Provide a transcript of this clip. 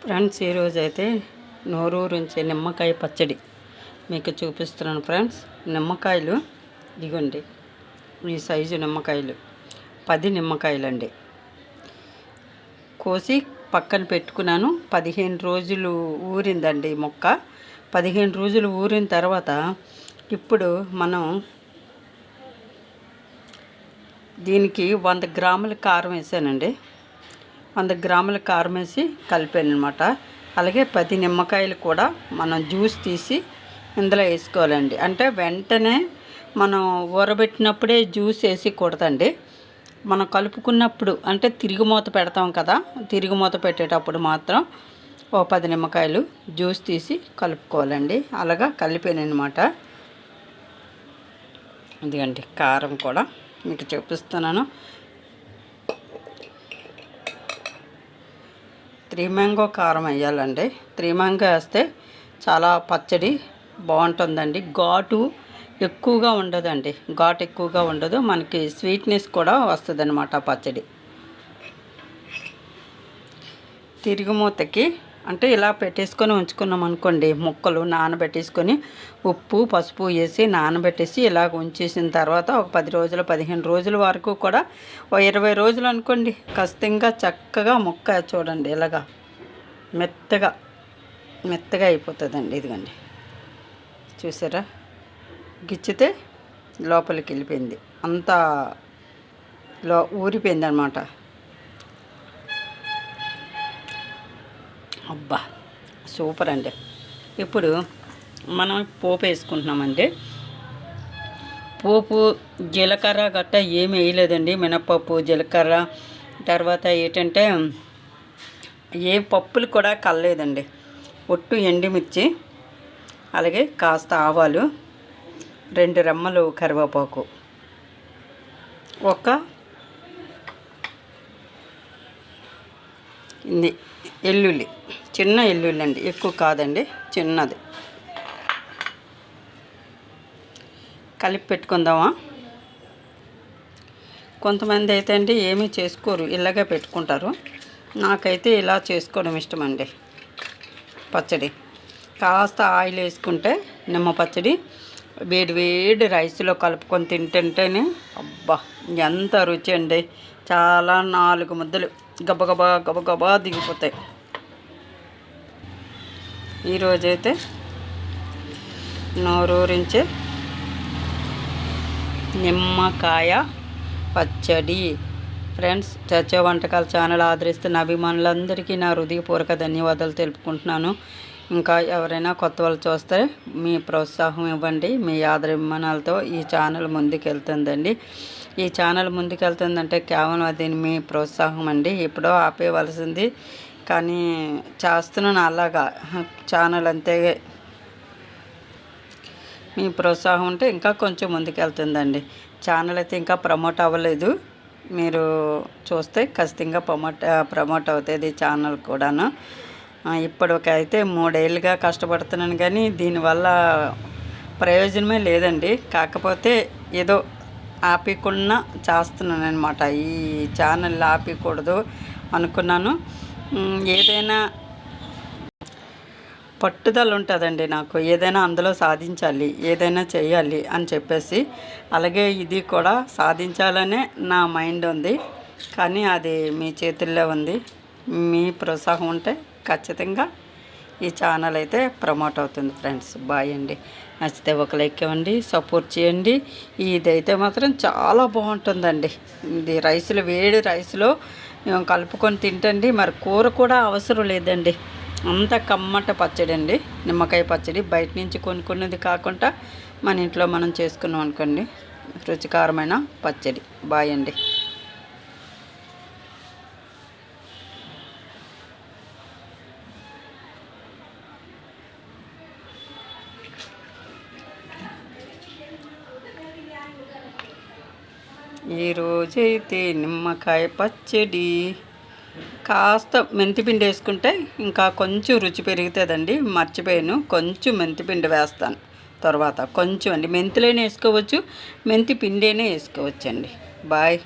Friends, ఈరోజు అయితే నోరూరించే నిమ్మకాయ పచ్చడి మీకు చూపిస్తున్నాను. ఫ్రెండ్స్, నిమ్మకాయలు ఇదిగోండి, ఈ సైజు నిమ్మకాయలు 10 నిమ్మకాయలండి. కోసి పక్కన పెట్టుకున్నాను. 15 రోజులు ఊరిందండి మొక్క. 15 రోజులు ఊరిన తర్వాత ఇప్పుడు మనం దీనికి 100 గ్రాముల కారం వేసానండి. 100 గ్రాముల కారం వేసి కలిపాను అనమాట. అలాగే 10 నిమ్మకాయలు కూడా మనం జ్యూస్ తీసి ఇందులో వేసుకోవాలండి. అంటే వెంటనే మనం ఊరబెట్టినప్పుడే జ్యూస్ వేసి కొడతండి. మనం కలుపుకున్నప్పుడు అంటే తిరుగుమూత పెడతాం కదా, తిరుగుమూత పెట్టేటప్పుడు మాత్రం 10 నిమ్మకాయలు జ్యూస్ తీసి కలుపుకోవాలండి. అలాగా కలిపాను అనమాట. ఇదిగండి, కారం కూడా మీకు చూపిస్తున్నాను. 3 మ్యాంగో కారం వేయాలండి. 3 మ్యాంగో వేస్తే చాలా పచ్చడి బాగుంటుందండి. ఘాటు ఎక్కువగా ఉండదండి, ఘాటు ఎక్కువగా ఉండదు. మనకి స్వీట్నెస్ కూడా వస్తుంది అన్నమాట పచ్చడి. తిరుగుమూతకి అంటే ఇలా పెట్టేసుకొని ఉంచుకున్నాం అనుకోండి, ముక్కలు నానబెట్టేసుకొని ఉప్పు పసుపు వేసి నానబెట్టేసి ఇలాగ ఉంచేసిన తర్వాత ఒక 10 రోజులు 15 రోజుల వరకు కూడా 20 రోజులు అనుకోండి, ఖచ్చితంగా చక్కగా ముక్క చూడండి ఇలాగా మెత్తగా మెత్తగా అయిపోతుందండి. ఇదిగండి, చూసారా, గిచ్చితే లోపలికి వెళ్ళిపోయింది, అంతా ఊరిపోయింది అనమాట. అబ్బా, సూపర్ అండి. ఇప్పుడు మనం పోపు వేసుకుంటున్నామండి. పోపు జీలకర్ర గట్ట ఏమి వేయలేదండి. మినపప్పు, జీలకర్ర, తర్వాత ఏంటంటే ఏ పప్పులు కూడా కలలేదండి. ఒట్టు ఎండుమిర్చి, అలాగే కాస్త ఆవాలు, 2 రెమ్మలు కరివేపాకు, ఒక ఎల్లుల్లి, చిన్న ఎల్లుల్లి అండి, ఎక్కువ కాదండి, చిన్నది. కలిపి పెట్టుకుందామా. కొంతమంది అయితే అండి ఏమీ చేసుకోరు, ఇలాగే పెట్టుకుంటారు. నాకైతే ఇలా చేసుకోవడం ఇష్టం అండి. పచ్చడి కాస్త ఆయిల్ వేసుకుంటే నిమ్మ పచ్చడి వేడి వేడి రైస్లో కలుపుకొని తింటుంటేనే అబ్బా ఎంత రుచి అండి. చాలా 4 ముద్దలు గబగబా గబగబా దిగిపోతాయి. ఈరోజైతే నోరూరించే నిమ్మకాయ పచ్చడి. ఫ్రెండ్స్, చచ్చా వంటకాల ఛానల్ ఆదరిస్తున్న అభిమానులందరికీ నా హృదయపూర్వక ధన్యవాదాలు తెలుపుకుంటున్నాను. ఇంకా ఎవరైనా కొత్త వాళ్ళు చూస్తే మీ ప్రోత్సాహం ఇవ్వండి. మీ ఆదరాభిమానాలతో ఈ ఛానల్ ముందుకెళ్తుందండి. ఈ ఛానల్ ముందుకెళ్తుందంటే కేవలం అది మీ ప్రోత్సాహం అండి. ఎప్పుడో ఆపేయవలసింది, కానీ చేస్తున్నాను అలాగా ఛానల్. అంతే, మీ ప్రోత్సాహం ఉంటే ఇంకా కొంచెం ముందుకెళ్తుందండి. ఛానల్ అయితే ఇంకా ప్రమోట్ అవ్వలేదు. మీరు చూస్తే ఖచ్చితంగా ప్రమోట్ అవుతుంది ఛానల్ కూడాను. ఇప్పటికైతే 3 ఏళ్ళుగా కష్టపడుతున్నాను, కానీ దీనివల్ల ప్రయోజనమే లేదండి. కాకపోతే ఏదో ఆపకుండా చేస్తున్నాను అనమాట. ఈ ఛానల్ ఆపకూడదు అనుకున్నాను. ఏదైనా పట్టుదల ఉంటుందండి నాకు, ఏదైనా అందులో సాధించాలి, ఏదైనా చేయాలి అని చెప్పేసి. అలాగే ఇది కూడా సాధించాలనే నా మైండ్ ఉంది, కానీ అది మీ చేతుల్లో ఉంది. మీ ప్రోత్సాహం ఉంటే ఖచ్చితంగా ఈ ఛానల్ అయితే ప్రమోట్ అవుతుంది. ఫ్రెండ్స్, బాయ్ అండి. నచ్చితే ఒక లైక్ ఇవ్వండి, సపోర్ట్ చేయండి. ఇదైతే మాత్రం చాలా బాగుంటుందండి. ఇది రైస్లో, వేడి రైస్లో కలుపుకొని తింటండి. మరి కూర కూడా అవసరం లేదండి, అంత కమ్మట పచ్చడి అండి. నిమ్మకాయ పచ్చడి బయట నుంచి కొనుక్కున్నది కాకుండా మన ఇంట్లో మనం చేసుకున్నాం అనుకోండి, రుచికరమైన పచ్చడి. బాయ్ అండి. ఈరోజైతే నిమ్మకాయ పచ్చడి కాస్త మెంతిపిండి వేసుకుంటే ఇంకా కొంచెం రుచి పెరుగుతుందండి. మర్చిపోయాను, కొంచెం మెంతిపిండి వేస్తాను తర్వాత. కొంచెం అండి, మెంతులైనా వేసుకోవచ్చు, మెంతి పిండి అయినా వేసుకోవచ్చండి. బాయ్.